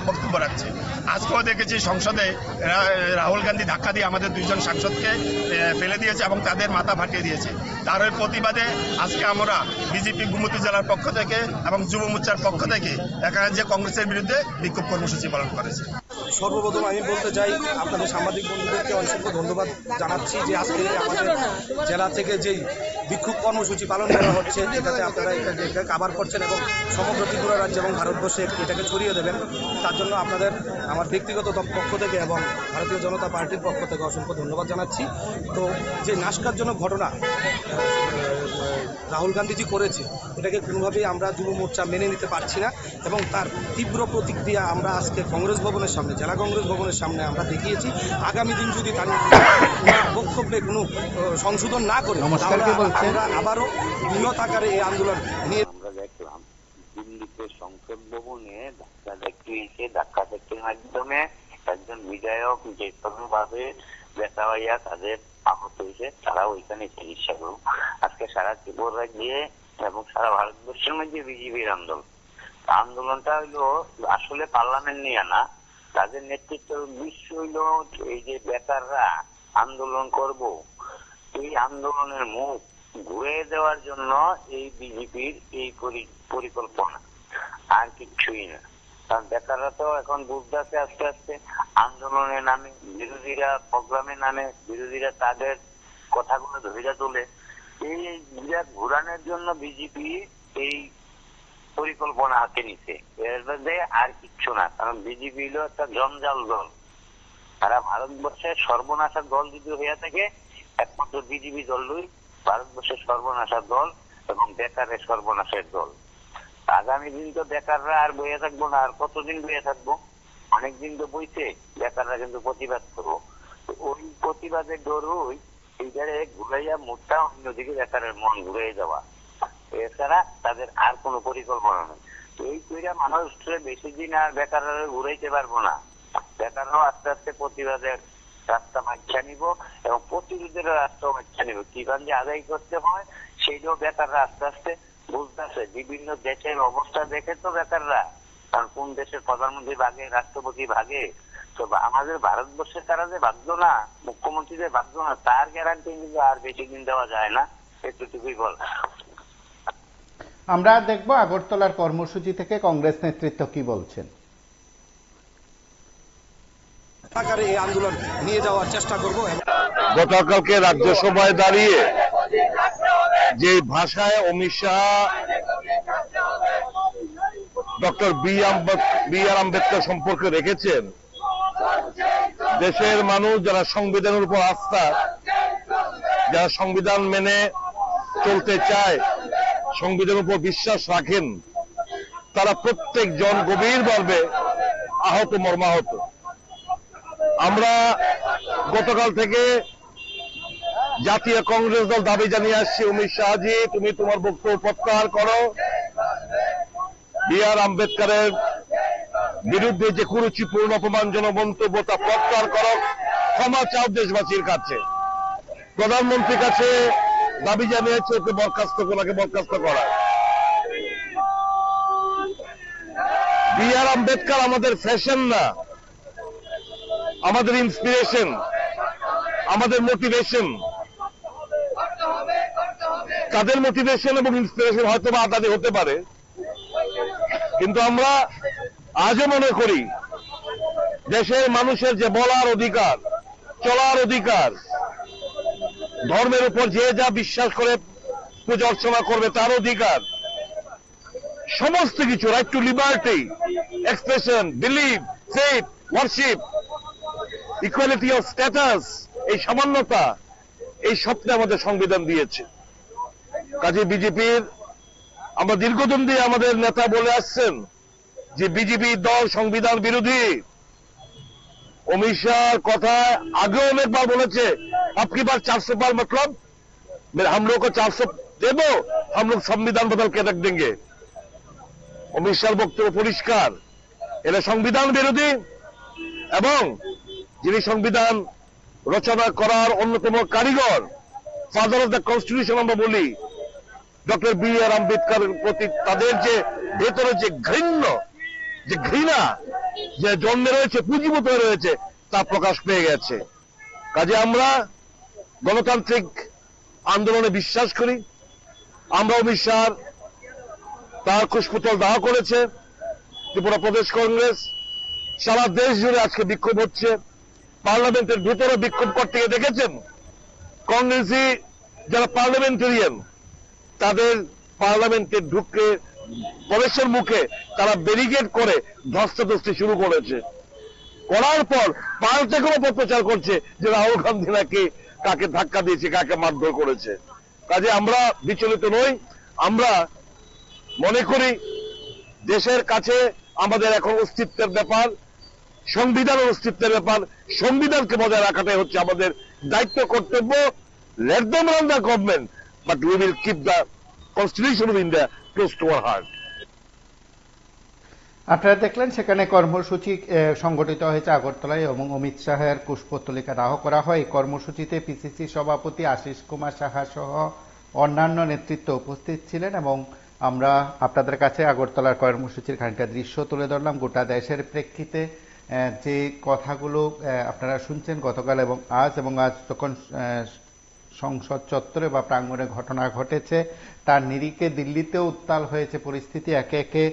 বক্তব্য রাখছে। আজকেও দেখেছি সংসদে রাহুল গান্ধী ধাক্কা দিয়ে আমাদের 2 জন সাংসদকে ফেলে দিয়েছে এবং তাদের মাথা ফাটিয়ে দিয়েছে। তার প্রতিবাদে আজকে আমরা বিজেপি গোমতী জেলার পক্ষ থেকে এবং যুব মোর্চার পক্ষ থেকে এখানে যে কংগ্রেসের বিরুদ্ধে বিক্ষোভ কর্মসূচি পালন করেছে। সর্বপ্রথম আমি বলতে চাই আপনাদের সাংবাদিক বন্ধুদেরকে অসংখ্য ধন্যবাদ জানাচ্ছি যে আজকে আমাদের জেলা থেকে যেই বিক্ষোভ কর্মসূচি পালন করা হচ্ছে এটাতে আপনারা এটা কাভার করছেন এবং সমগ্র ত্রিপুরা রাজ্য এবং ভারতবর্ষে এটাকে ছড়িয়ে দেবেন। তার জন্য আপনাদের আমার ব্যক্তিগত পক্ষ থেকে এবং ভারতীয় জনতা পার্টির পক্ষ থেকে অসংখ্য ধন্যবাদ জানাচ্ছি। তো যে নাশকারজনক ঘটনা রাহুল গান্ধীজি করেছে এটাকে কোনোভাবেই আমরা যুব মোর্চা মেনে নিতে পারছি না এবং তার তীব্র প্রতিক্রিয়া আমরা আজকে কংগ্রেস ভবনের সামনে, জেলা কংগ্রেস ভবনের সামনে আমরা দেখিয়েছি। আগামী দিন যদি তার বক্তব্যে কোনো সংশোধন না করে আমরা আবারও বৃহৎ আকারে এই আন্দোলন নিয়ে। আমরা দেখলাম দিল্লিতে সংসদ ভবনে ধাক্কা দেখতে মাধ্যমে একজন বিধায়ক যে ভাবে ব্যথা হইয়া তাদের আহত হয়েছে, তারা ওইখানে চিকিৎসা করুক। আজকে সারা ত্রিপুরা রাজ্যে এবং সারা ভারতবর্ষের মধ্যে বিজেপির আন্দোলনটা হইলো আসলে পার্লামেন্ট নিয়ে না, তাদের নেতৃত্বের উদ্দেশ্য হইলো এই যে বেকাররা আন্দোলন করব, এই আন্দোলনের মুখ ঘুরে দেওয়ার জন্য এই বিজেপির এই পরিকল্পনা, আর কিচ্ছুই না। কারণ বেকাররা তো এখন বুঝতেছে আস্তে আস্তে আন্দোলনের নামে, বিরোধীরা প্রোগ্রামের নামে বিরোধীরা তাদের কথাগুলো ধরে তোলে। এই ঘুরানোর জন্য বিজেপি এই পরিকল্পনা হাতে নিছে, এর মধ্যে আর কিচ্ছু না। কারণ বিজেপি হলো একটা জঞ্জাল দল, সারা ভারতবর্ষের সর্বনাশার দল যদি হয়ে থাকে একমাত্র বিজেপি দলই ভারতবর্ষের সর্বনাশার দল এবং বেকারের সর্বনাশের দল। আগামী দিন তো বেকাররা আর বইয়ে থাকবো না, আর কতদিন বইয়ে থাকবো? অনেকদিন তো বইছে, বেকাররা কিন্তু প্রতিবাদ করবো। ওই প্রতিবাদের দরুই এইটারে ঘুরাইয়া মুখটা অন্যদিকে বেকারের মন ঘুরে যাওয়া, এছাড়া তাদের আর কোনো পরিকল্পনা নেই। এই কইরা মানুষ বেশি দিন আর বেকাররা ঘুরাইতে পারবো না। বেকাররাও আস্তে আস্তে প্রতিবাদের রাস্তা বাচ্চা নিব এবং প্রতিরোধের রাস্তা বাচ্চা নিব। কিভাবে যে আদায় করতে হয় সেইটাও বেকাররা আস্তে আস্তে বুঝতেছে। বিভিন্ন দেশের অবস্থা দেখে তো বেকাররা, কারণ কোন দেশের প্রধানমন্ত্রী ভাগে, রাষ্ট্রপতি ভাগে, তো আমাদের ভারতবর্ষের তারা যে ভাগ্য না, মুখ্যমন্ত্রীদের ভাগ্য না, তার গ্যারান্টি কিন্তু আর বেশি দিন দেওয়া যায় না। এটুকুই বল। আমরা দেখব আগরতলার কর্মসূচি থেকে কংগ্রেস নেতৃত্ব কি বলছেন। এই আন্দোলন নিয়ে যাওয়ার চেষ্টা করব। গতকালকে রাজ্যসভায় দাঁড়িয়ে যে ভাষায় অমিত শাহ ডক্টর বি আর আম্বেদকর সম্পর্কে রেখেছেন, দেশের মানুষ যারা সংবিধানের উপর আস্থা, যারা সংবিধান মেনে চলতে চায়, সংবিধানের উপর বিশ্বাস রাখেন, তারা প্রত্যেকজন গভীরভাবে আহত, মর্মাহত। আমরা গতকাল থেকে জাতীয় কংগ্রেস দল দাবি জানিয়ে আসছে, অমিত শাহজি তুমি তোমার বক্তব্য প্রত্যাহার করো, বি.আর. আম্বেদকরের বিরুদ্ধে যে কুরুচিপূর্ণ অপমানজনক মন্তব্য তা প্রত্যাহার করো, ক্ষমা চাও দেশবাসীর কাছে। প্রধানমন্ত্রীর কাছে দাবি জানিয়েছে ওকে বরখাস্ত করা। বি.আর. আম্বেদকর আমাদের ফ্যাশন না, আমাদের ইন্সপিরেশন, আমাদের মোটিভেশন। তাদের মোটিভেশন এবং ইন্সপিরেশন হয়তো বা আলাদা হতে পারে, কিন্তু আমরা আজও মনে করি দেশের মানুষের যে বলার অধিকার, চলার অধিকার, ধর্মের উপর যে যা বিশ্বাস করে পূজা অর্চনা করবে তার অধিকার, সমস্ত কিছু, right two liberty, expression, believe, faith, worship, equality of status, এই সামান্যতা, এই সবটা আমাদের সংবিধান দিয়েছে। কাজে বিজেপির, আমরা দীর্ঘদিন দিয়ে আমাদের নেতা বলে আসছেন যে বিজেপি দল সংবিধান বিরোধী। অমিত শাহর কথায় আগেও অনেকবার বলেছে, আপকি বার 400 पार मतलब हम लोग को 400 दे दो, हम लोग संविधान बदल के रख देंगे। অমিত শাহর বক্তব্য পরিষ্কার, এরা সংবিধান বিরোধী এবং যিনি সংবিধান রচনা করার অন্যতম কারিগর, ফাদার অফ দ্য কনস্টিটিউশন আমরা বলি, ডক্টর বি.আর. আম্বেদকরের প্রতি তাদের যে ভেতরে যে ঘৃণা যে জন্মে রয়েছে, পুঁজিভূত হয়ে রয়েছে, তা প্রকাশ পেয়ে গেছে। কাজে আমরা গণতান্ত্রিক আন্দোলনে বিশ্বাস করি। আমরা অমিত শাহ তার কুশপুতল দাহ করেছে ত্রিপুরা প্রদেশ কংগ্রেস, সারা দেশ জুড়ে আজকে বিক্ষোভ হচ্ছে। পার্লামেন্টের ভিতরে বিক্ষোভ করতে গিয়ে দেখেছেন কংগ্রেসি যারা পার্লামেন্টেরিয়ান, তাদের পার্লামেন্টে ঢুকে প্রবেশের মুখে তারা ব্যারিকেড করে ধস্তাধস্তি শুরু করেছে। করার পর পাল্টে কোনো প্রচার করছে যে রাহুল গান্ধী নাকি কাকে ধাক্কা দিয়েছে, কাকে মারধর করেছে। কাজে আমরা বিচলিত নই। আমরা মনে করি দেশের কাছে আমাদের এখন অস্তিত্বের ব্যাপার, সংবিধানের অস্তিত্বের ব্যাপার। সংবিধানকে বজায় রাখাটাই হচ্ছে আমাদের দায়িত্ব, কর্তব্য। Let them run the government, but we will keep the constitution of India close to our heart. আপনারা দেখলেন সেখানে কর্মসূচি সংগঠিত হয়েছে আগরতলায় এবং অমিত শাহের কুশপুত্তলিকা দাহ করা হয়। এই কর্মসূচিতে পিসিসি সভাপতি আশিস কুমার সাহা সহ অন্যান্য নেতৃত্ব উপস্থিত ছিলেন এবং আমরা আপনাদের কাছে আগরতলার কর্মসূচির খানিকটা দৃশ্য তুলে ধরলাম। গোটা দেশের প্রেক্ষিতে যে কথাগুলো আপনারা শুনছেন গতকাল এবং আজ যখন সংসদ চত্বরে বা প্রাঙ্গণে ঘটনা ঘটেছে তার নিরিখে দিল্লিতেও উত্তাল হয়েছে পরিস্থিতি। একে একে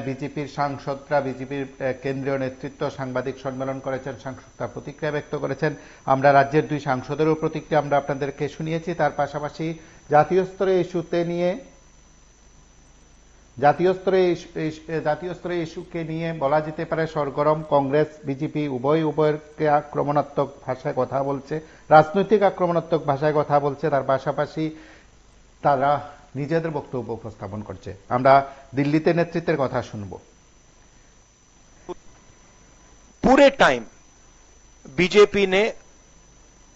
বিজেপির সাংসদরা, বিজেপির কেন্দ্রীয় নেতৃত্ব সাংবাদিক সম্মেলন করেছেন, সাংসদরা প্রতিক্রিয়া ব্যক্ত করেছেন। আমরা রাজ্যের 2 সাংসদেরও প্রতিক্রিয়া আমরা আপনাদেরকে শুনিয়েছি। তার পাশাপাশি জাতীয় স্তরে ইস্যুকে নিয়ে বলা যেতে পারে সরগরম কংগ্রেস, বিজেপি উভয়কে আক্রমণাত্মক ভাষায় কথা বলছে, রাজনৈতিক আক্রমণাত্মক ভাষায় কথা বলছে। তার পাশাপাশি তারা নিজেদের বক্তব্য উপস্থাপন করছে। আমরা দিল্লিতে নেতৃত্বের কথা শুনব। पूरे टाइम बीजेपी ने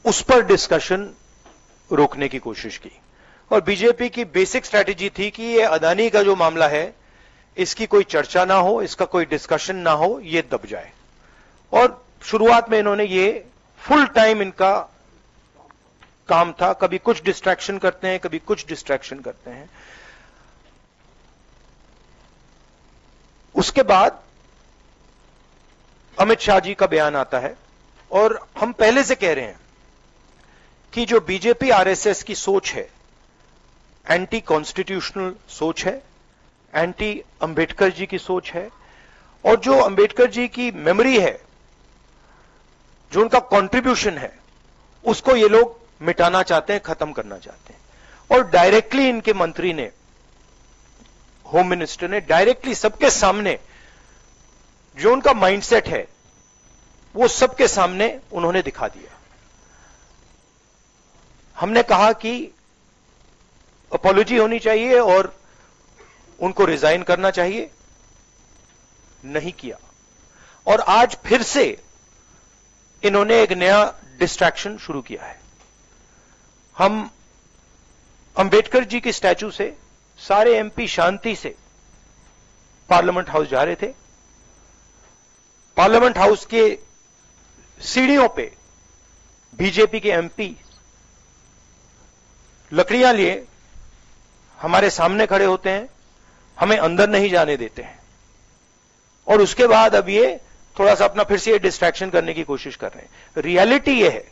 उस पर डिस्कशन रोकने की कोशिश की और बीजेपी की बेसिक स्ट्रैटेजी थी कि ये अदानी का जो मामला है इसकी कोई चर्चा ना हो, इसका कोई डिस्कशन ना हो, ये दब जाए। और शुरुआत में इन्होंने ये फुल टाइम इनका काम था, कभी कुछ डिस्ट्रैक्शन करते हैं, कभी कुछ डिस्ट्रैक्शन करते हैं। उसके बाद अमित शाह जी का बयान आता है और हम पहले से कह रहे हैं कि जो बीजेपी आरएसएस की सोच है एंटी कॉन्स्टिट्यूशनल सोच है, एंटी अंबेडकर जी की सोच है और जो अंबेडकर जी की मेमोरी है, जो उनका कंट्रीब्यूशन है, उसको ये लोग मिटाना चाहते हैं, खत्म करना चाहते हैं। और डायरेक्टली इनके मंत्री ने, होम मिनिस्टर ने डायरेक्टली सबके सामने जो उनका माइंडसेट है वो सबके सामने उन्होंने दिखा दिया। हमने कहा कि अपॉलॉजी होनी चाहिए और उनको रिजाइन करना चाहिए, नहीं किया। और आज फिर से इन्होंने एक नया डिस्ट्रैक्शन शुरू किया है। हम अंबेडकर जी के स्टैचू से सारे एमपी शांति से पार्लियामेंट हाउस जा रहे थे। पार्लियामेंट हाउस के सीढ़ियों पे बीजेपी के एमपी लकड़ियां लिए हमारे सामने खड़े होते हैं, हमें अंदर नहीं जाने देते हैं, और उसके बाद अब ये थोड़ा सा अपना फिर से डिस्ट्रैक्शन करने की कोशिश कर रहे हैं। रियलिटी ये है,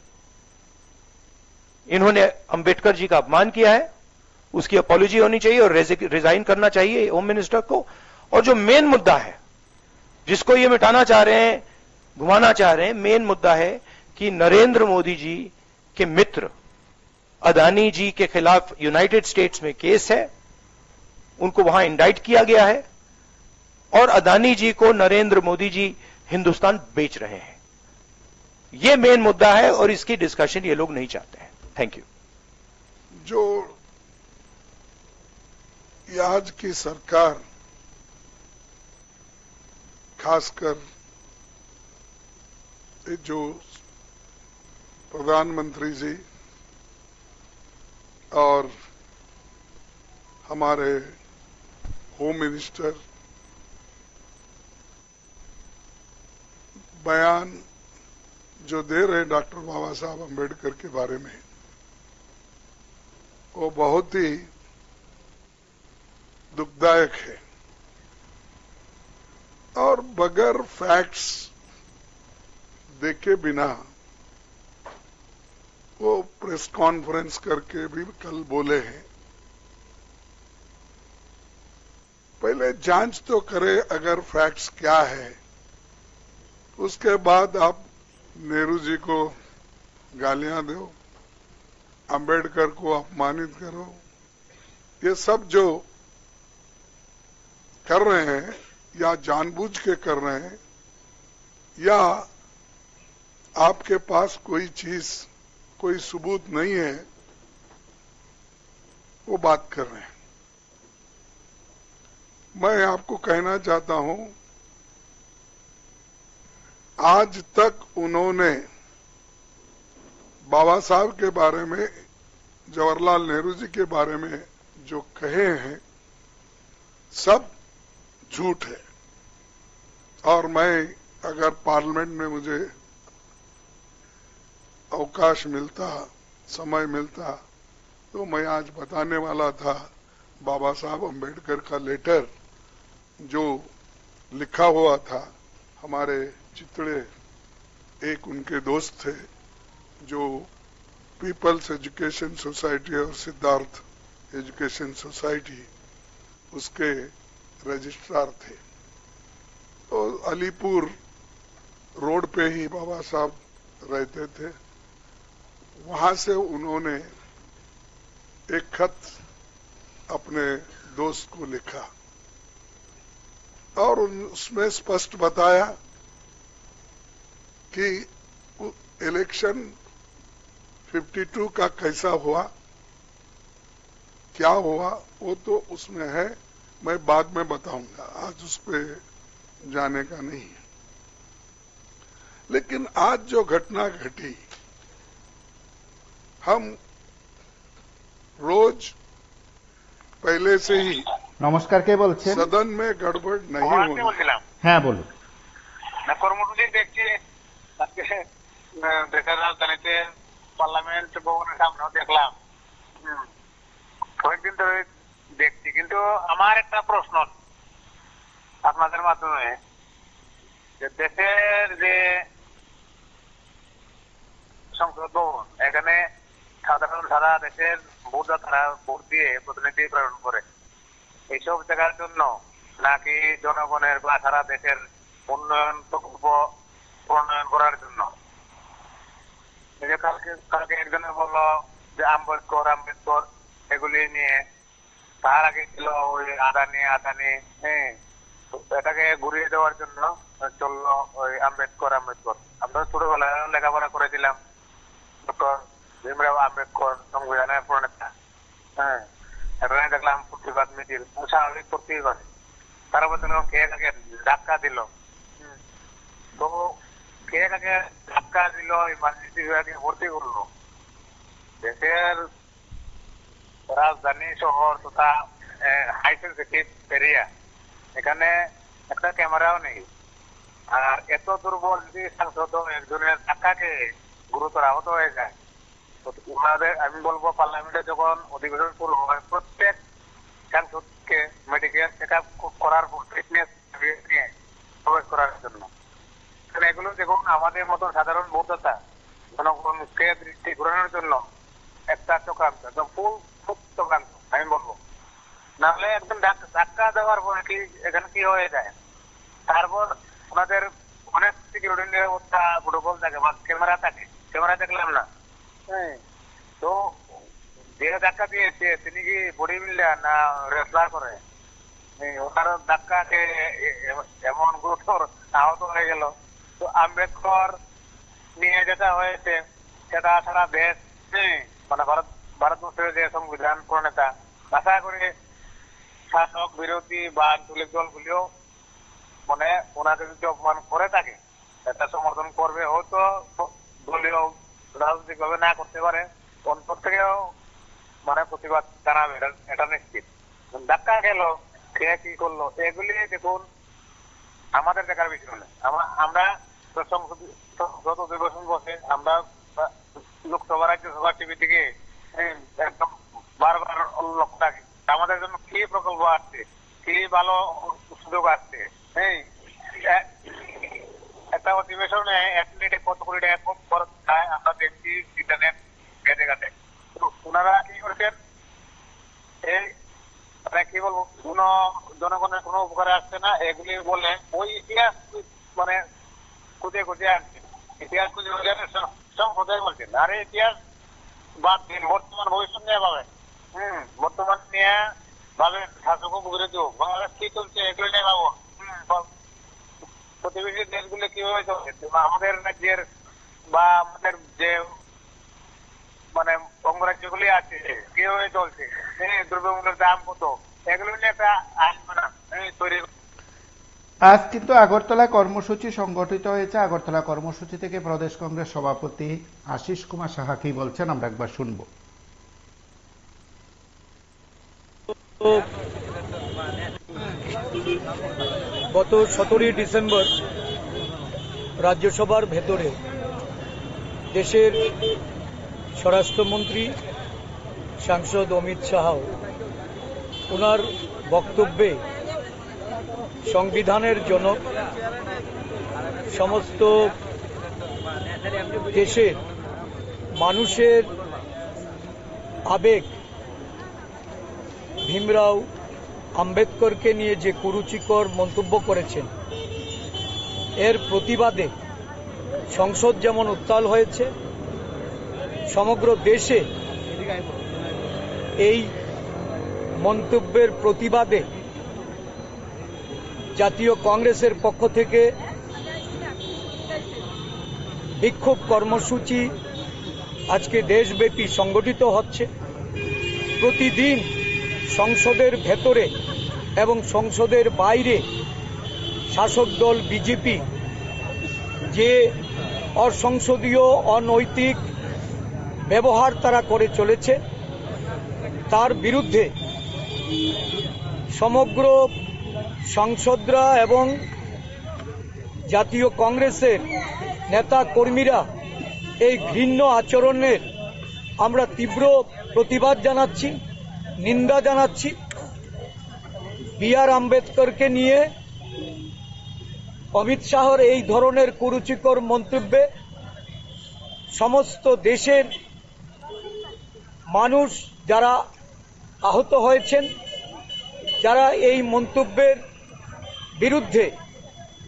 इन्होंने अंबेडकर जी का अपमान किया है, उसकी अपॉलॉजी होनी चाहिए और रिजाइन करना चाहिए होम मिनिस्टर को। और जो मेन मुद्दा है जिसको ये मिटाना चाह रहे हैं, घुमाना चाह रहे हैं, मेन मुद्दा है कि नरेंद्र मोदी जी के मित्र अदानी जी के खिलाफ यूनाइटेड स्टेट्स में केस है, उनको वहां इंडाइट किया गया है, और अदानी जी को नरेंद्र मोदी जी हिंदुस्तान बेच रहे हैं। यह मेन मुद्दा है और इसकी डिस्कशन ये लोग नहीं चाहते हैं। Thank you. जो आज की सरकार, खासकर जो प्रधानमंत्री जी और हमारे होम मिनिस्टर बयान जो दे रहे हैं डॉक्टर बाबा साहब अम्बेडकर के बारे में, वो बहुत ही दुखदायक है। और बगैर फैक्ट्स देखे बिना वो प्रेस कॉन्फ्रेंस करके भी कल बोले हैं। पहले जांच तो करे अगर फैक्ट्स क्या है, उसके बाद आप नेहरू जी को गालियां दो, अंबेडकर को अपमानित करो। ये सब जो कर रहे हैं या जानबूझ के कर रहे हैं, या आपके पास कोई चीज, कोई सबूत नहीं है, वो बात कर रहे हैं। मैं आपको कहना चाहता हूं, आज तक उन्होंने बाबा साहब के बारे में, जवाहरलाल नेहरू जी के बारे में जो कहे हैं, सब झूठ है। और मैं अगर पार्लियामेंट में मुझे अवकाश मिलता, समय मिलता, तो मैं आज बताने वाला था बाबा साहब अम्बेडकर का लेटर जो लिखा हुआ था। हमारे चितड़े एक उनके दोस्त थे जो पीपल्स एजुकेशन सोसाइटी और सिद्धार्थ एजुकेशन सोसाइटी उसके रजिस्ट्रार थे। तो अलीपुर रोड पे ही बाबा साहब रहते थे। वहां से उन्होंने एक खत अपने दोस्त को लिखा और उसमें स्पष्ट बताया कि इलेक्शन 52 का कैसा हुआ, क्या हुआ, वो तो उसमें है, मैं बाद में बताऊंगा, आज उस पर जाने का नहीं है। लेकिन आज जो घटना घटी, हम रोज पहले से ही नमस्कार, কে বলছেন? सदन में गड़बड़ नहीं होनी। হ্যাঁ বলুন। কর্মসূচি দেখছি আজকে দেশের রাজধানীতে পার্লামেন্ট ভবনের সামনেও দেখলাম, কয়েকদিন ধরে দেখছি। কিন্তু আমার একটা প্রশ্ন আপনাদের মাধ্যমে, যে দেশের যে সংসদ ভবন, এখানে সাধারণ সারা দেশের ভোটদাতারা ভোট দিয়ে প্রতিনিধি প্রেরণ করে, এইসব জায়গার জন্য নাকি জনগণের বা সারা দেশের উন্নয়ন প্রকল্প প্রণয়ন করার জন্য? কালকে একজনে বললো যে আম্বেদকর এগুলি নিয়ে, তার আগে ছিল ওই আদানি, হ্যাঁ, এটাকে ঘুরিয়ে দেওয়ার জন্য চললো ওই আম্বেদকর। আমরা ছোটবেলায় লেখাপড়া করেছিলাম, ডক্টর ভীমরাও আম্বেদকর সংবিধানের প্রণেতা, হ্যাঁ, এখানে দেখলাম প্রতিবাদ মিছিল, স্বাভাবিক করতেই পারে। তার মধ্যে কে তাকে ধাক্কা দিল, তো কে তাকে ধাক্কা দিল, ইমার্জেন্সি বিভাগে ভর্তি করলো। দেশের রাজধানী শহর তথা হাই সেনসিটিভ এরিয়া, এখানে একটা ক্যামেরাও নেই। আর এত দুর্বল যদি সাংসদ একজনের ধাক্কাকে গুরুতর আহত হয়ে যায়, ওনাদের আমি বলবো পার্লামেন্টে যখন অধিবেশন শুরু হয় প্রত্যেক সাংসদকে মেডিকেল চেক আপ করার পর ফিটনেস নিয়ে প্রবেশ করার জন্য। এগুলো দেখুন আমাদের মতন সাধারণ ভোটার জনগণকে দৃষ্টি ঘোরানোর জন্য একটা চক্রান্ত, একদম ফুল চক্রান্ত আমি বলবো। নাহলে একদম ধাক্কা দেওয়ার পরে কি এখানে কি হয়ে যায়, তারপর ওনাদের অনেক সিকিউরিটি নিরাপত্তা প্রোটোকল থাকে বা ক্যামেরা থাকে, ক্যামেরা দেখলাম না। তো যে ধাক্কা দিয়েছে তিনি কি বডি বিল্ডার না রেসলার করে, ওনার ধাক্কাকে এমন গুরুতর আহত হয়ে গেল। তো আম্বেদকর নিয়ে যেটা হয়েছে সেটা সারা দেশ মানে ভারতবর্ষের যে সংবিধান প্রণেতা, আশা করে শাসক বিরোধী বা আঞ্চলিক দলগুলিও মানে ওনাকে যদি অপমান করে থাকে এটা সমর্থন করবে, হয়তো দলীয় রাজনৈতিক ভাবে না করতে পারে, অন্তর থেকেও মানে প্রতিবাদ জানাবে, এটা নিশ্চিত। ধাক্কা গেল, কে কি করলো, এগুলি দেখুন আমাদের দেখার বিষয় নয়। আমরা সংসদ অধিবেশন বসে আমরা লোকসভা রাজ্যসভা টিভি থেকে একদম বারবার লক্ষ্য রাখি আমাদের জন্য কি প্রকল্প আসছে, কি ভালো সুযোগ আসছে। একটা অধিবেশনে 1 মিনিটে কত কোটি টাকা কম খরচ হয় আমরা দেখছি ইন্টারনেট ঘেটে ঘাটে। ওনারা কি করছেন, এই মানে কি বলবো, কোন জনগণের কোনো উপকারে আসছে না এগুলি বলে ওই ইতিহাস মানে খুঁজে খুঁজে আনছেন, ইতিহাস খুঁজে খুঁজে সংসদে বলছেন। আর এই ইতিহাস বাদ দিন, বর্তমান ভবিষ্যৎ নিয়ে ভাবেন, বর্তমান নিয়ে ভাবেন, শাসক বিরোধী বাংলাদেশ কি চলছে এগুলো নিয়ে ভাবো, প্রতিবেশী দেশগুলো কিভাবে চলছে, আমাদের রাজ্যের বা আমাদের যে মানে অঙ্গরাজ্যগুলি আছে কিভাবে চলছে, দ্রব্যমূল্যের দাম কত, এগুলো নিয়ে একটা আইন তৈরি। আজ কিন্তু আগরতলা কর্মসূচি সংগঠিত হয়েছে। আগরতলা কর্মসূচি থেকে প্রদেশ কংগ্রেস সভাপতি আশিস কুমার সাহা কি বলছেন আমরা একবার শুনবো। গত 17 ডিসেম্বর রাজ্যসভার ভেতরে দেশের স্বরাষ্ট্রমন্ত্রী সাংসদ অমিত শাহ ওনার বক্তব্যে সংবিধানের জনক, সমস্ত দেশের মানুষের আবেগ ভীমরাও আম্বেদকরকে নিয়ে যে কুরুচিকর মন্তব্য করেছেন, এর প্রতিবাদে সংসদ যেমন উত্তাল হয়েছে, সমগ্র দেশে এই মন্তব্যের প্রতিবাদে জাতীয় কংগ্রেসের পক্ষ থেকে বিক্ষোভ কর্মসূচি আজকে দেশব্যাপী সংগঠিত হচ্ছে। প্রতিদিন সংসদের ভেতরে এবং সংসদের বাইরে শাসক দল বিজেপি যে অসংসদীয় অনৈতিক ব্যবহার তারা করে চলেছে তার বিরুদ্ধে সমগ্র সাংসদরা এবং জাতীয় কংগ্রেসের নেতা কর্মীরা এই ঘৃণ্য আচরণের আমরা তীব্র প্রতিবাদ জানাচ্ছি, নিন্দা জানাচ্ছি। বি.আর. আম্বেদকরকে নিয়ে অমিত শাহর এই ধরনের কুরুচিকর মন্তব্যে সমস্ত দেশের মানুষ যারা আহত হয়েছেন, যারা এই মন্তব্যের বিরুদ্ধে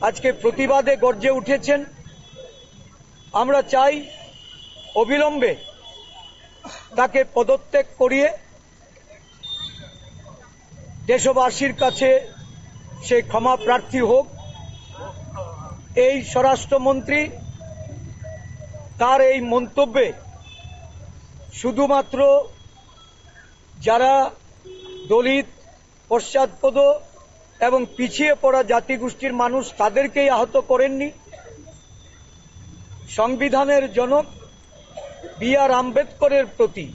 আজকে প্রতিবাদে গর্জে উঠেছেন, আমরা চাই অবিলম্বে তাকে পদত্যাগ করিয়ে দেশবাসীর কাছে সে ক্ষমা প্রার্থী হোক। এই স্বরাষ্ট্রমন্ত্রী তার এই মন্তব্যে শুধুমাত্র যারা দলিত, পশ্চাৎপদ এবং পিছিয়ে পড়া জাতিগোষ্ঠীর মানুষ তাদেরকেই আহত করেননি, সংবিধানের জনক বি.আর. আম্বেদকরের প্রতি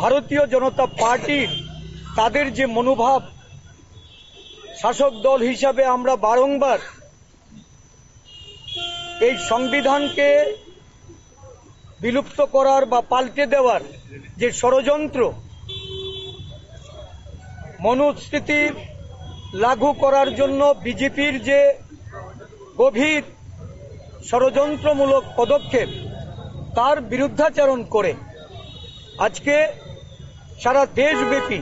ভারতীয় জনতা পার্টির তাদের যে মনোভাব, শাসক দল হিসাবে আমরা বারংবার এই সংবিধানকে বিলুপ্ত করার বা পাল্টে দেওয়ার যে ষড়যন্ত্র, মনুস্মৃতি লাগু করার জন্য বিজেপির যে গভীর ষড়যন্ত্রমূলক পদক্ষেপ, তার বিরুদ্ধাচরণ করে আজকে সারা দেশব্যাপী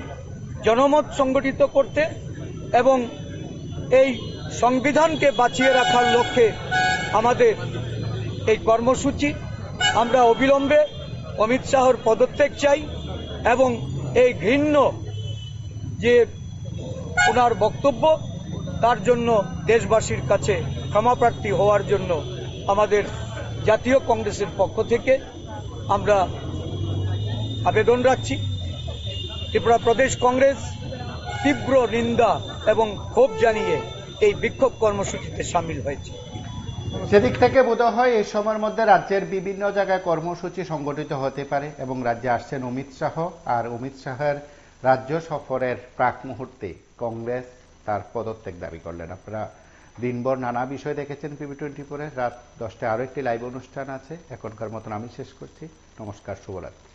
জনমত সংগঠিত করতে এবং এই সংবিধানকে বাঁচিয়ে রাখার লক্ষ্যে আমাদের এই কর্মসূচি। আমরা অবিলম্বে অমিত শাহর পদত্যাগ চাই এবং এই ঘৃণ্য যে ওনার বক্তব্য, তার জন্য দেশবাসীর কাছে ক্ষমাপ্রার্থী হওয়ার জন্য আমাদের জাতীয় কংগ্রেসের পক্ষ থেকে আমরা আবেদন রাখছি। ত্রিপুরা প্রদেশ কংগ্রেস তীব্র নিন্দা এবং ক্ষোভ জানিয়ে এই বিক্ষোভ কর্মসূচিতে সামিল হয়েছে। সেদিক থেকে বোধ হয় এই সময়ের মধ্যে রাজ্যের বিভিন্ন জায়গায় কর্মসূচি সংগঠিত হতে পারে এবং রাজ্যে আসছেন অমিত শাহ, আর অমিত শাহের রাজ্য সফরের প্রাক মুহূর্তে কংগ্রেস তার পদত্যাগ দাবি করলেন। আপনারা দিনভর নানা বিষয় দেখেছেন PB24-এ। রাত 10টায় আরো একটি লাইভ অনুষ্ঠান আছে। এখনকার মতন আমি শেষ করছি। নমস্কার, শুভরাত্রি।